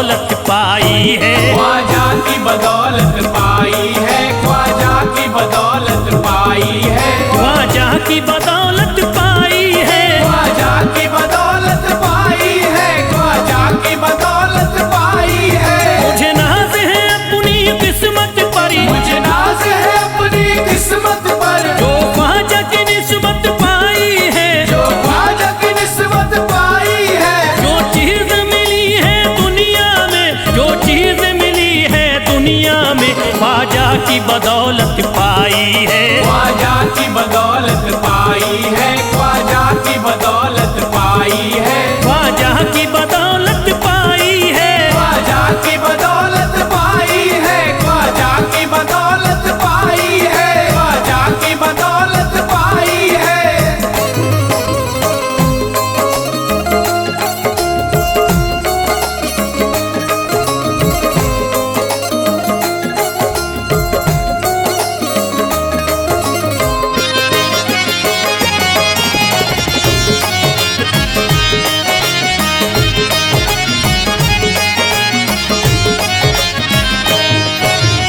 बदौलत पाई है, ख्वाजा की बदौलत पाई है, ख्वाजा की बदौलत पाई है, ख्वाजा की बदौलत पाई है, ख्वाजा की बदौलत पाई है, ख्वाजा की बदौलत पाई है। मुझे नाज है अपनी किस्मत पर, मुझे नाज है अपनी किस्मत पर, जो ख्वाजा की निस्बत पाई है, जो ख्वाजा की निस्बत पाई है। जो चीज मिली है दुनिया में, जो चीज मिली है दुनिया में, ख्वाजा की बदौलत पाई है, ख्वाजा की बदौलत पाई है, ख्वाजा की बदौलत पाई है, ख्वाजा की बदौलत पाई है, ख्वाजा की बदौलत पाई है, ख्वाजा की बदौलत पाई है, ख्वाजा की बदौलत पाई है।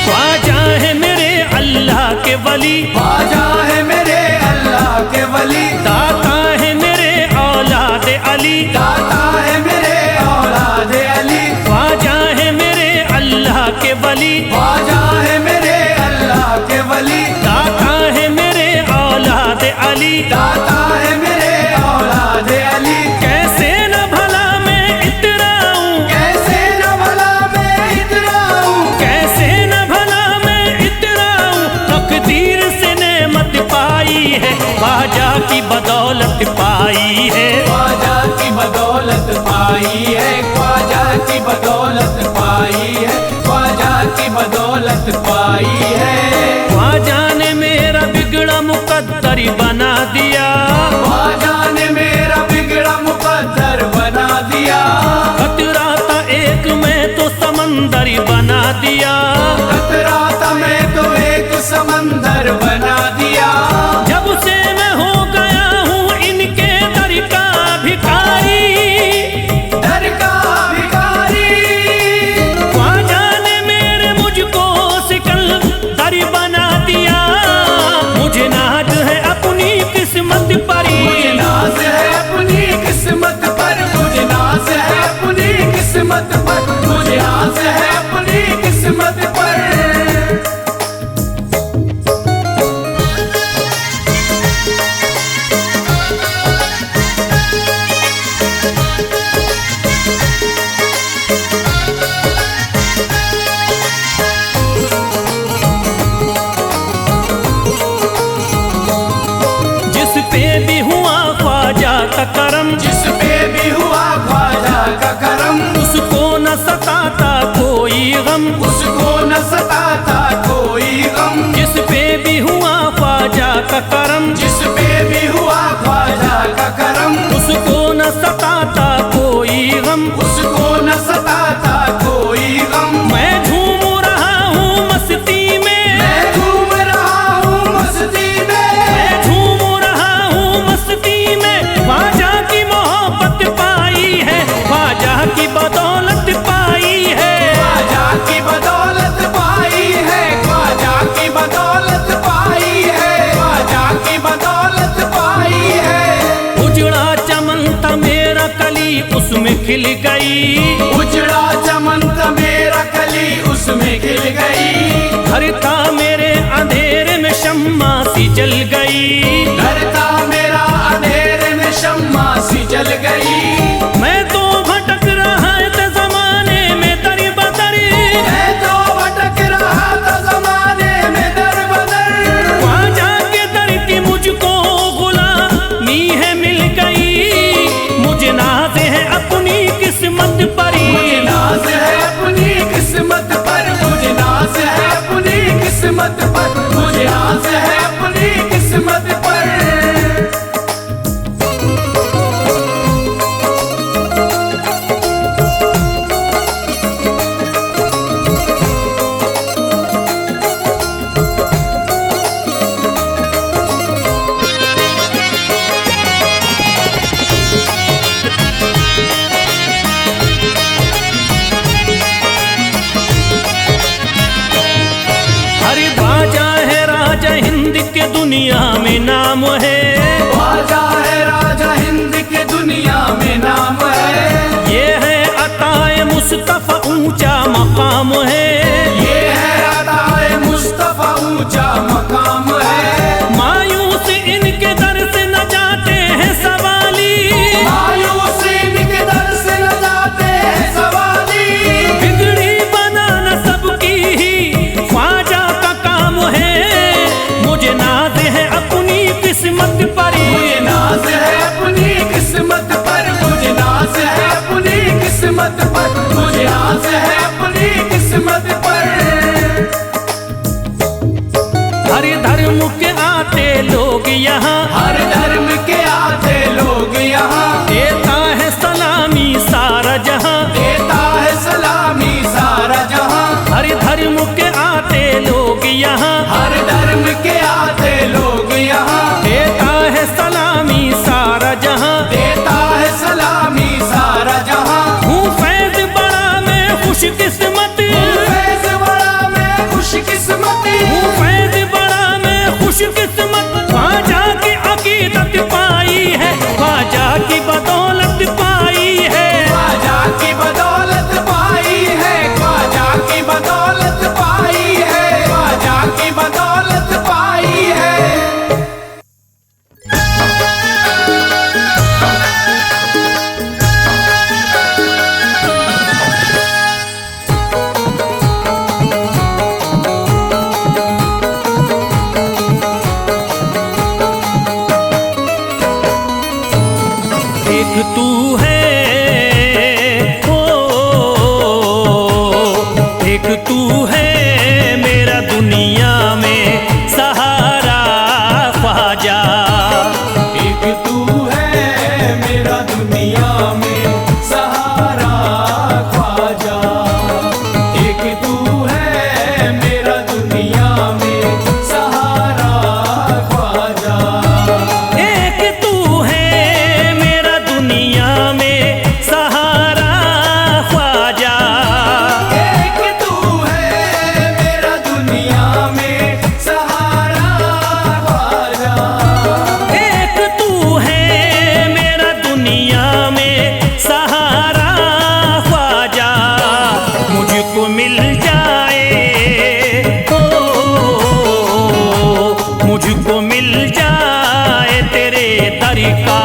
ख्वाजा है मेरे अल्लाह के वली, ख्वाजा है मेरे अल्लाह के वली, दाता है मेरे औलाद अली, दाता है मेरे औलाद अली, ख्वाजा है मेरे अल्लाह के वली, ख्वाजा है मेरे अल्लाह के वली, दाता है मेरे औलाद अली, दाता है मेरे औलाद अली। कैसे न भला मैं इतराऊं, कैसे न भला मैं इतराऊं, कैसे न भला मैं इतराऊं, तकदीर से नेमत पाई है, ख्वाजा की बदौलत पाई है, ख्वाजा की बदौलत पाई है, ख्वाजा की बदौलत पाई है, ख्वाजा की बदौलत पाई है। ख्वाजा ने मेरा बिगड़ा मुकद्दर बना दिया, ख्वाजा ने मेरा बिगड़ा मुकद्दर बना दिया, खतरा था एक मैं तो समंदर बना दिया, खतरा था मैं तो एक समंदर बना दिया। जब से मैं हो गया हूँ इनके दर का भिखारी, दर का भिखारी, ख्वाजा ने मेरे मुझको सिकंदर बना दिया, मुझे नाज है अपनी किस्मत पर, मुझे नाज है अपनी किस्मत पर, मुझे नाज है अपनी किस्मत पर, मुझे नाज है अपनी किस्मत पर। जिस पे भी हुआ ख्वाजा का करम, जिस पे भी हुआ ख्वाजा का करम, उसको न सताता कोई गम, उसको न सताता कोई गम। जिस पे भी हुआ ख्वाजा का करम, जिस पे भी हुआ ख्वाजा का करम, उसको न सताता कोई गम, उसको न सताता कोई गम। मैं झूम रहा हूँ मस्ती में, मैं झूम रहा हूँ मस्ती में, मैं झूम रहा हूँ मस्ती में, ख्वाजा की मोहब्बत पाई है, ख्वाजा की बदौलत पाई है, ख्वाजा की बदौलत पाई है, ख्वाजा की बदौलत पाई है, ख्वाजा की बदौलत पाई है। उजड़ा चमन था मेरा कली उसमें खिल गई, उजड़ा चमन था मेरा कली उसमें खिल गई, घर था मेरे अंधेरे में शम्मा सी जल गई, घर था मेरा अंधेरे में शम्मा सी जल गई। मैं तो भटक रहा था जमाने में दर बदर, मैं तो भटक रहा था जमाने में दर बदर, ख्वाजा के दर की मुझको गुलामी है मिल गई, मुझे नाज है अपनी किस्मत पर, मुझे नाज है अपनी किस्मत पर, मुझे नाज है अपनी किस्मत पर, मुझे नाज है अपनी किस्मत पर। के दुनिया में नाम है। ख्वाजा है राजा हिंद के दुनिया में नाम है। ये है अताए मुस्तफा ऊंचा मकाम है। ये है अताए मुस्तफा ऊंचा मकाम है। मायूस इनके दर से न जाते हैं सवाली। मायूस इनके दर से न जाते हैं सवाली। बिगड़ी बनाना सबकी ही ख्वाजा का काम है। मुझे नाज है अपनी किस्मत पर। मुझे नाज है अपनी किस्मत पर। मुझे नाज है अपनी किस्मत पर। मुझे नाज है अपनी किस्मत पर। हर धर्म के आते लोग यहाँ। हर धर्म के आते लोग यहाँ। देता है सलामी सारा जहाँ। देता है सलामी सारा जहाँ। हर धर्म के आते लोग यहाँ। हर धर्म के आते लोग यहाँ। देता है सलामी सारा जहाँ। देता है सलामी सारा जहाँ। हूँ फैज बड़ा मैं खुशकिस्मत। फैज बड़ा मैं खुशकिस्मत। हूँ फैज बड़ा मैं खुशकिस्मत। ख्वाजा की अकीदत पाई है। ख्वाजा की बदौलत पाई है। ख्वाजा की बदौलत पाई है। ख्वाजा की बदौलत पाई है। ख्वाजा की बदौलत पाई है। एक तू है ओ, एक तू है मेरा दुनिया में सहारा ख्वाजा। एक तू है मेरा दुनिया में सहारा ख्वाजा। एक तू है मेरा दुनिया में सहारा ख्वाजा। एक तू है मेरा दुनिया में सहारा ख्वाजा। एक तू है मेरा दुनिया में सहारा ख्वाजा। एक तू है मेरा दुनिया में सहारा ख्वाजा। मुझको मिल जाए ओ, मुझको मिल जाए तेरे दर का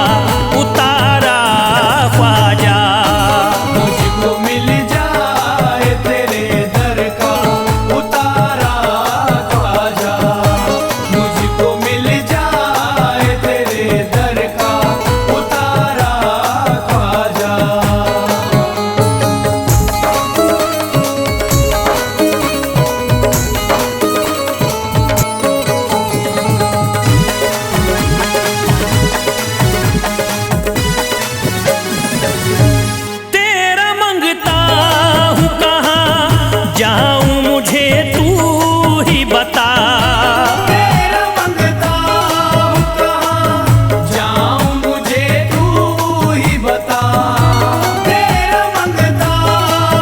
उतारा ख्वाजा। मुझको मिल जाए तेरे दर का उतारा ख्वाजा। मुझको मिल जाए तेरे दर का उतारा ख्वाजा। तेरा मंगता हूँ कहाँ जाऊँ मुझे तू ही बता। तेरा मंगता हूँ कहाँ जाऊँ मुझे तू ही बता। तेरा मंगता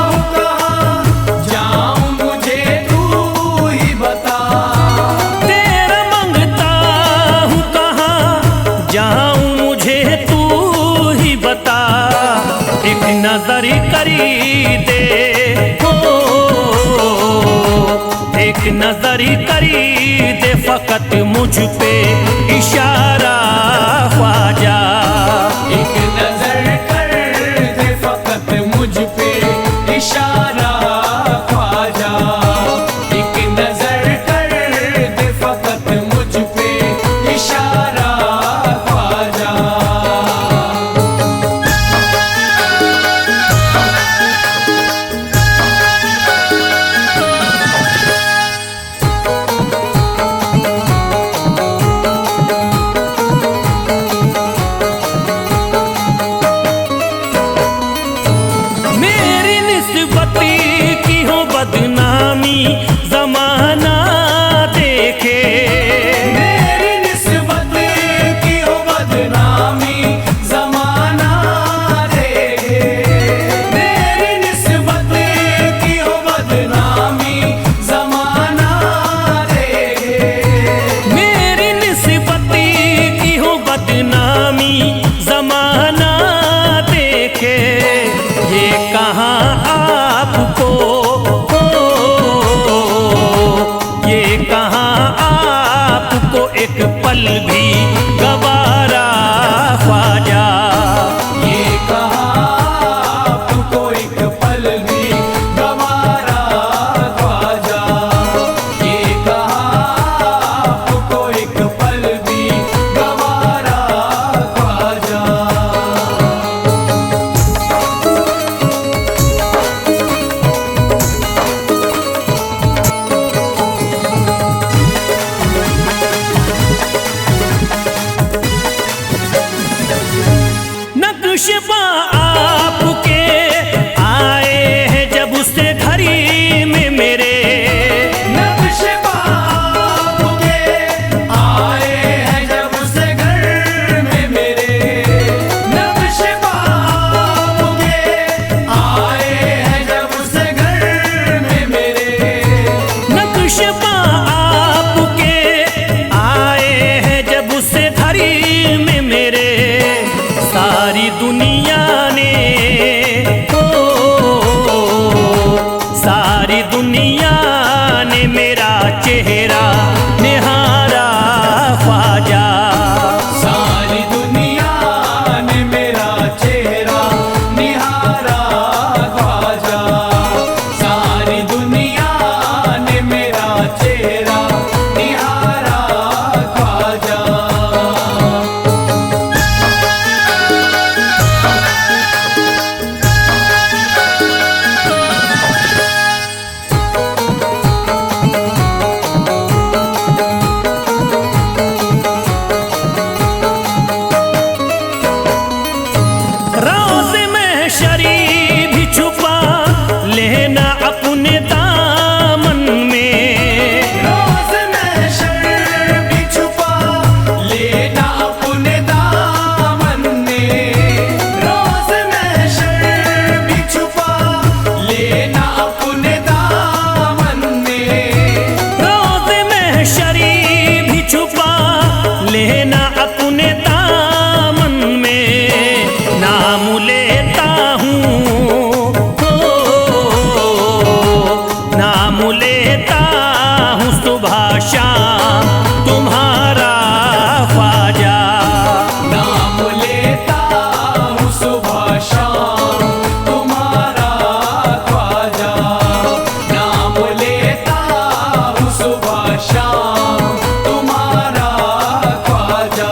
हूँ कहाँ जाऊँ मुझे तू ही बता। तेरा मंगता हूँ कहाँ जाऊँ मुझे तू ही बता। एक नजर करी दे हो, एक नजर करी दे फकत मुझ पे इशारा ख्वाजा। एक नजर कर दे फकत मुझ पे इशारा ख्वाजा। एक नजर कर दे फकत मुझ पे इशारा ख्वाजा। मेरी दुनिया ने मेरा चेहरा निहारा ख्वाजा। सारी दुनिया ने मेरा चेहरा निहारा ख्वाजा। सारी दुनिया ने मेरा चेहरा निहारा ख्वाजा। रोज़ महशरी भी छुपा लेना अपने दामन में। रोज़ महशर भी छुपा लेना अपने दामन में। रोज़ महशर भी छुपा लेना अपने दामन में। रोज़ महशरी भी छुपा लेना अपने दामन में। नाम लेता हूँ हो, नाम लेता हूँ सुबह शाम तुम्हारा ख्वाजा। नाम लेता हूँ सुबह शाम तुम्हारा ख्वाजा। नाम लेता हूँ सुबह शाम तुम्हारा ख्वाजा।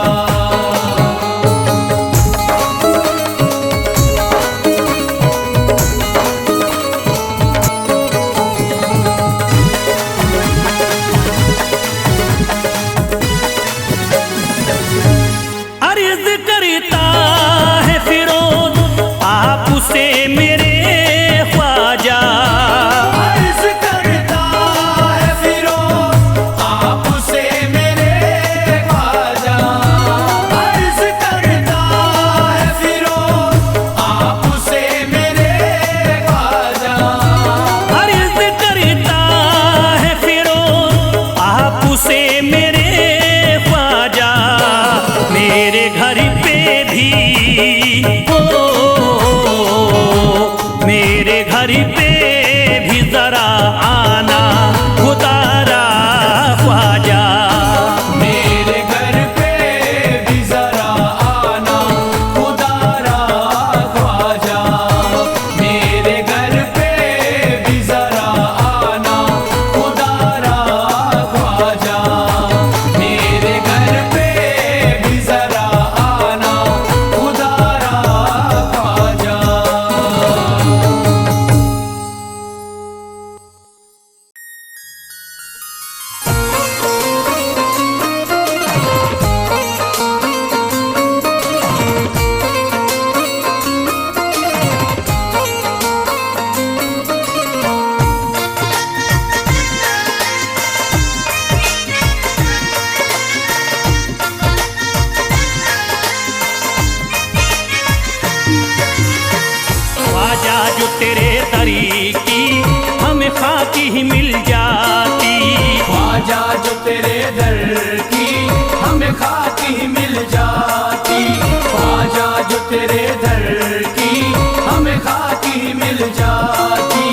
अर्ज़ करता है फिरोज आपसे मेरे ख्वाजा। अर्ज़ करता है फिरोज आपसे मेरे ख्वाजा। अर्ज़ करता है फिरोज आपसे मेरे ख्वाजा। अर्ज़ करता है फिरोज आपसे मेरे ख्वाजा। मेरे घर पे भी हो, मेरे घर पे भी जरा आना खुदारा ख्वाजा। मेरे घर पे भी जरा आना खुदारा ख्वाजा। मेरे घर पे भी जरा आना खुदारा ख्वाजा। मेरे घर पे भी जरा आना खुदारा ख्वाजा। ख्वाजा जो तेरे दरी की हमें खाकी ही मिल जाती। ख्वाजा जो तेरे दर की हमें खाकी ही मिल जाती। ख्वाजा जो तेरे दर की हमें खाकी ही मिल जाती।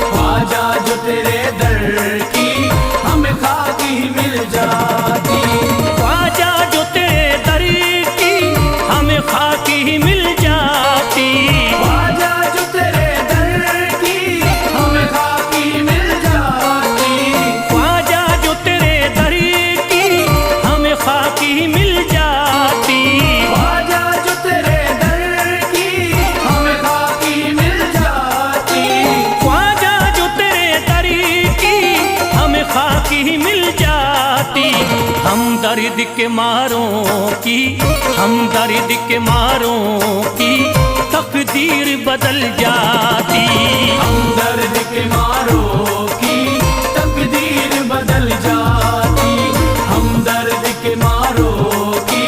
ख्वाजा जो तेरे दर की हमें खाकी ही मिल जाती। ख्वाजा जो तेरे दरी की हमें खाकी ही मिल जाती। ख्वाजा जो तेरे दर की हमें खाकी मिल जाती। ख्वाजा जो तेरे दरी की हमें खाकी ही मिल जाती। ख्वाजा जो तेरे दर की हमें खाकी मिल जाती। ख्वाजा जो तेरे दरी की हमें खाकी ही मिल जाती। हम दर्द के मारों की, हम दर्द के मारों की तकदीर बदल जाती। हम दर्द के मारों की तकदीर बदल जाती। हम दर्द के मारों की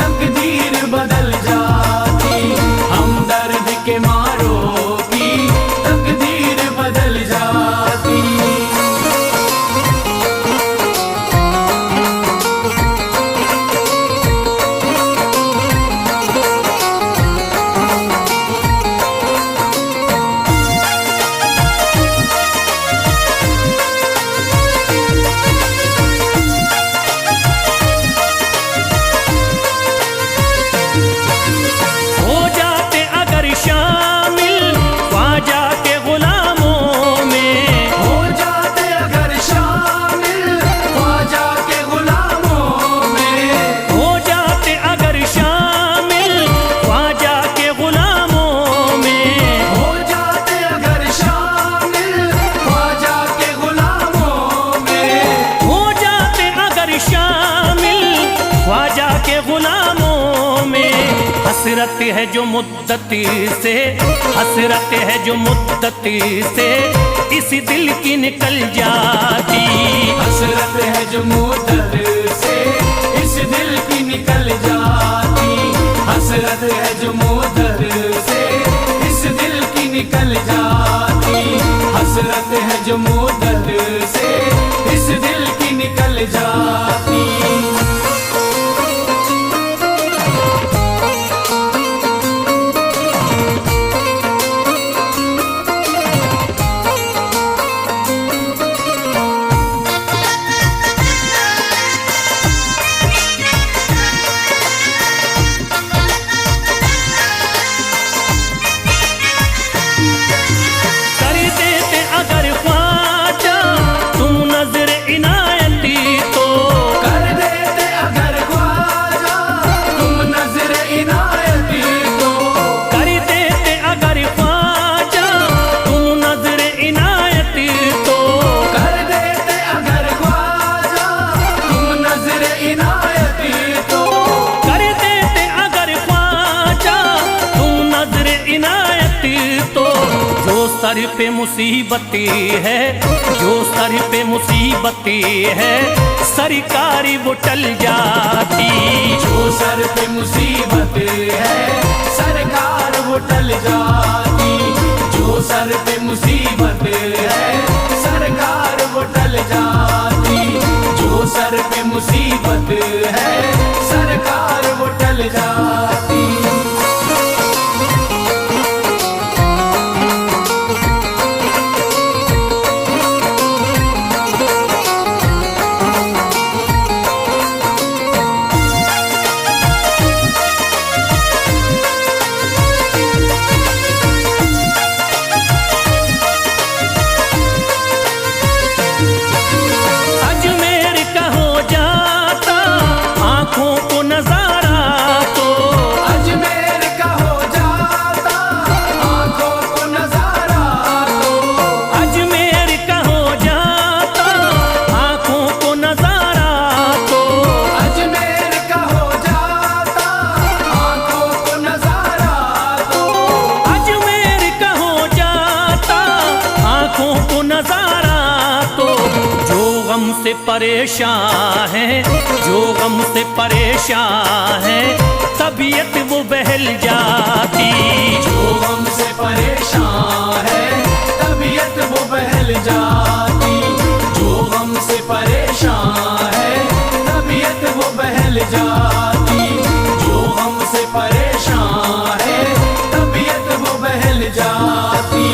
तकदीर बदल जाती। हम दर्द के मारों की तकदीर बदल जाती। हसरत है जो मुद्दती से, हसरत है जो मुद्दती से इस दिल की निकल जाती। हसरत है जो मुद्दत से इस दिल की निकल जाती। हसरत है जो मुद्दत से इस दिल की निकल जाती। हसरत है जो मुद्दत से इस दिल की निकल जाती। सर पे मुसीबती है, जो सर पे मुसीबती है सरकारी वो टल जाती। जो सर पे मुसीबत है सरकार वो टल जाती। जो सर पे मुसीबत है सरकार वो टल जाती। जो सर पे मुसीबत है सरकार वो टल जाती। से परेशान है, जो गम से परेशान है तबीयत वो बहल जाती। जो गम से परेशान है तबीयत वो बहल जाती। जो गम से परेशान है तबीयत वो बहल जाती। जो गम से परेशान है तबीयत वो बहल जाती।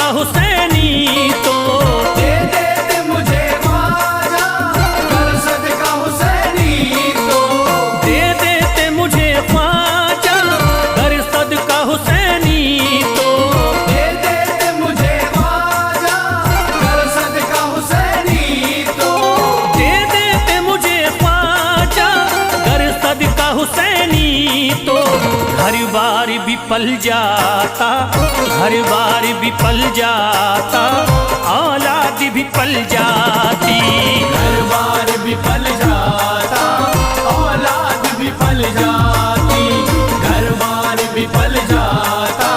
हुसैनी तो दे देते मुझे ख्वाजा कर सदका हुसैनी तो। दे देते मुझे ख्वाजा कर सदका हुसैनी तो। दे देते मुझे ख्वाजा कर सदका हुसैनी तो। दे देते मुझे ख्वाजा कर सदका हुसैनी तो। घर बार भी पल जाता, घर बार भी पल जाता, औलाद भी पल जाती। घर बार भी पल जाता, औलाद भी पल जाती। घर बार भी पल जाता,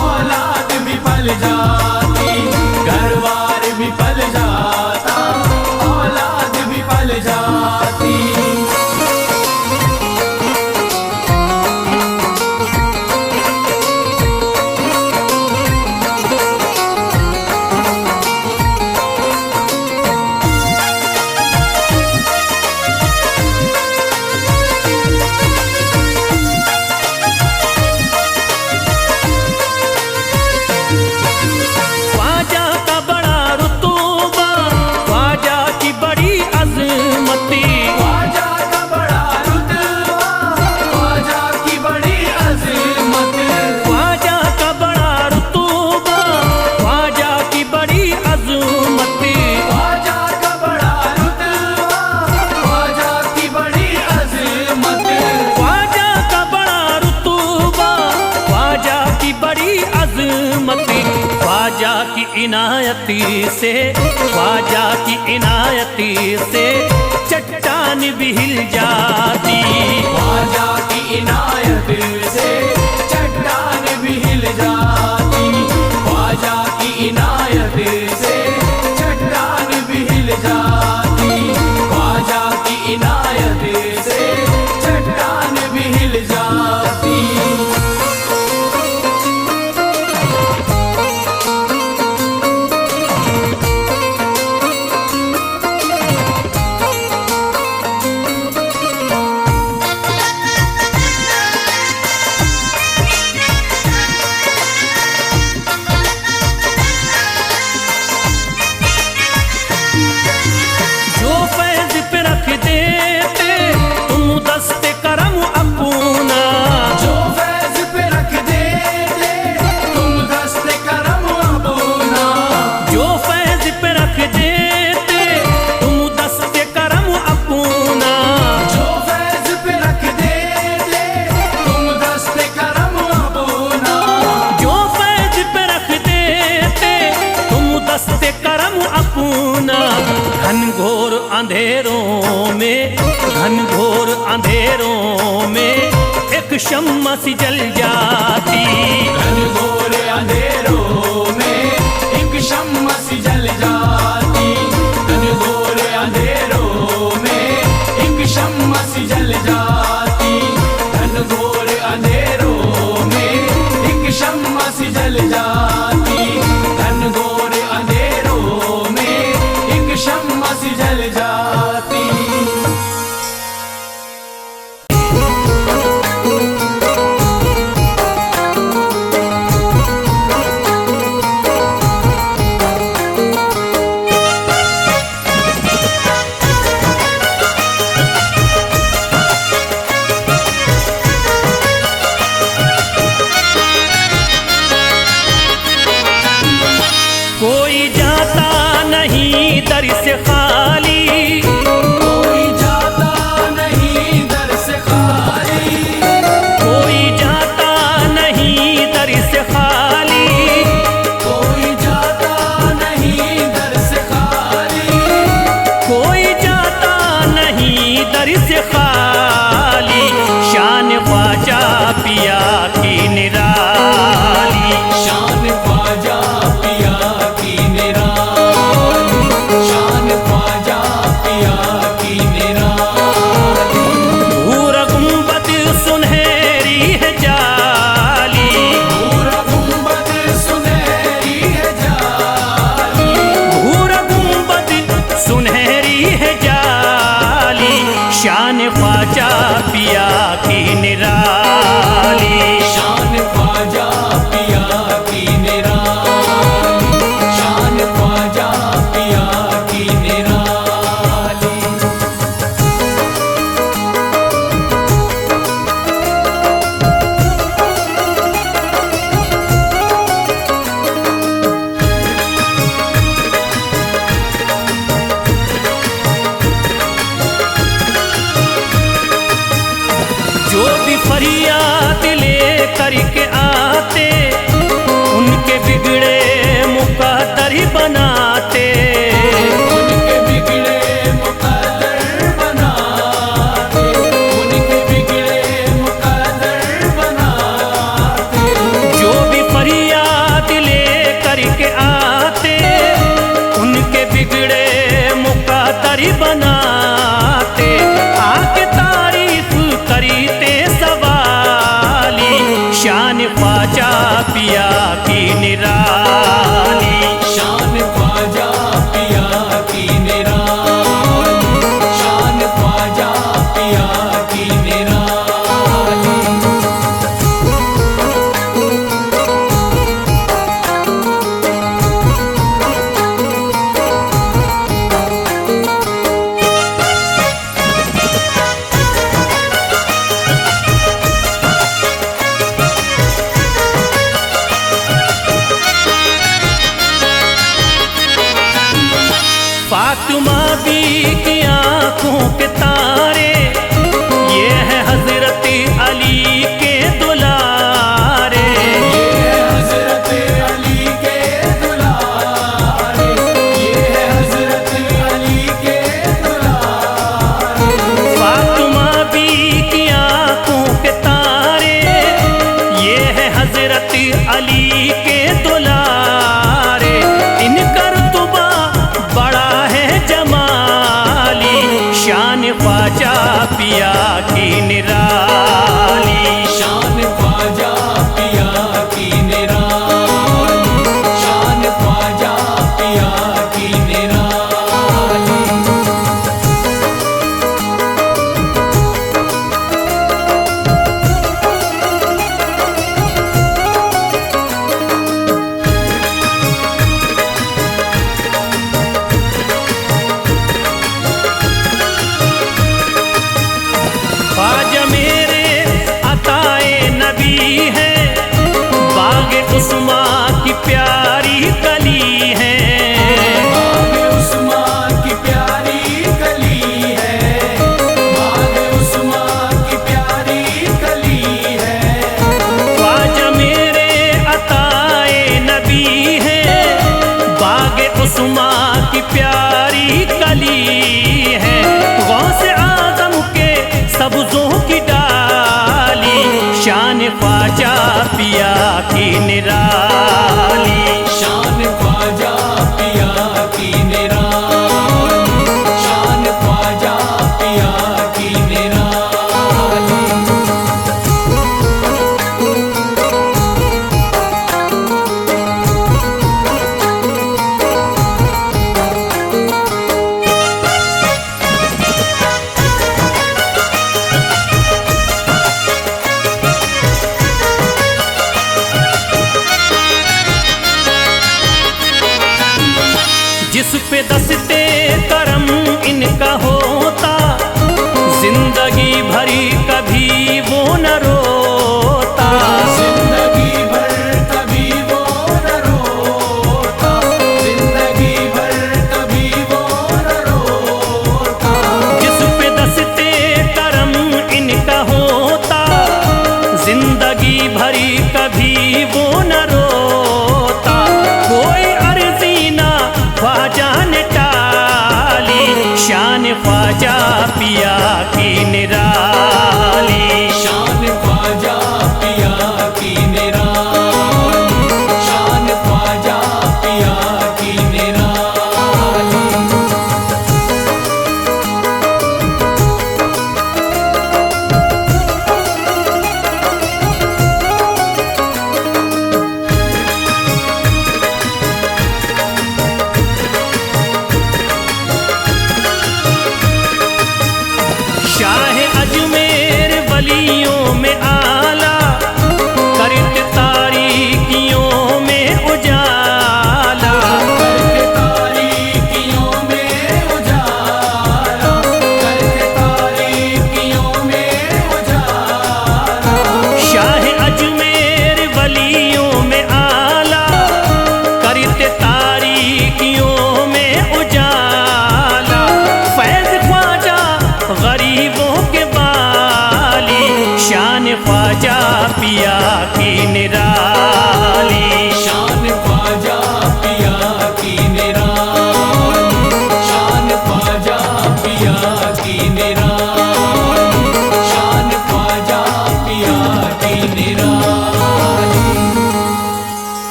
औलाद भी पल जाती। घर बार भी पल जाता, औलाद भी पल जाती। इनायती से, ख्वाजा की इनायती से चट्टान भी हिल जाती। ख्वाजा की इनायत से चट्टान भी हिल जाती। ख्वाजा की इनायत से चट्टान भी हिल जाती। ख्वाजा की इनायत से चट्टान भी हिल जाती। जो फैज पे रख देते तुम दस्ते करम अपना, जो फैज पे रख देते तुम दस्ते करम अपना। जो फैज पे रख देते तुम दस्ते करम अपना, जो फैज पे रख देते तुम दस्ते करम अपना। जो फैज पे रख देते तुम दस्ते करम अपना। घनघोर अंधेरों में, घनघोर अंधेरों में एक शम्मा सी जल जाती। घनघोर अंधेरों में एक शम्मा सी जल जाती। घनघोर अंधेरों में एक शम्मा सी जल जाती। घनघोर अंधेरों में एक शम्मा सी जल जाती। घनघोर अंधेरों में एक शम्मा सी जल जाती। कोई जाता नहीं दर से खाली, कोई जाता नहीं दर से खाली। कोई जाता नहीं दर से खाली, कोई जाता नहीं दर से खाली। कोई जाता नहीं दर से खाली। शान ख्वाजा पिया की निराली, शान ख्वाजा पिया की निराली। शान ख्वाजा पिया की निराली। भूर गुंबद सुनहरी है जाली, पूरा गुंबद सुनहरी है जाली। भूर गुंबद सुनहरी है जाली। शान ख्वाजा पिया की निराली, शान ख्वाजा पिया की निराली। शान ख्वाजा पिया की निराली। जो भी फरियाद ले करके आते उनके बिगड़े मुकद्दर ही बनाते। उनके बिगड़े मुकद्दर बनाते। उनके बिगड़े मुकद्दर बनाते। जो भी फरियाद ले करके आते उनके बिगड़े मुकद्दर ही बनाते। आके तारीफ करते सवाली। शान ख्वाजा पिया की निराली, शान ख्वाजा पिया की निराली। शान ख्वाजा पिया की निराली। ख्वाजा पिया की निराली। शान ख्वाजा पिया की निराली, शान ख्वाजा पिया की निराली। ख्वाजा मेरे अताए नबी है, बाग उस्मा की प्यारी कली है। बाग उस्मा की प्यारी कली है, बाग उस्मा की प्यारी कली है। ख्वाजा मेरे अताए नबी है, बाग उस्मा की प्यारी कली है। गौसे आजम के सब्जों की डाली, शान ख्वाजा पिया की निराली। शान ख्वाजा पिया की निराली, शान ख्वाजा पिया की निराली। जिस पे दस्ते करम इनका होता, जिंदगी भरी कभी वो न रोता। जिंदगी भर कभी वो न रोता, जिंदगी भर कभी वो न रोता। जिस पे दस्ते करम इनका होता, जिंदगी भरी कभी वो न रोता। कोई अर्जी ना ख्वाजा ने टाली, शान ख्वाजा पिया की निराली। शान ख्वाजा पिया की निराली, शान ख्वाजा पिया की निराली। शाह अजमेर वलियों में आला, करते तारीकियों में उजाला। करके तारीकियों में उजाला, करके तारीकियों में उजाला। शाह अजमेर वलियों में आला, करते तारीकियों में उजाला। फैज ख्वाजा गरीबों के बाली, शान ख्वाजा पिया की निराली। शान ख्वाजा पिया की निराली, शान ख्वाजा पिया की निराली।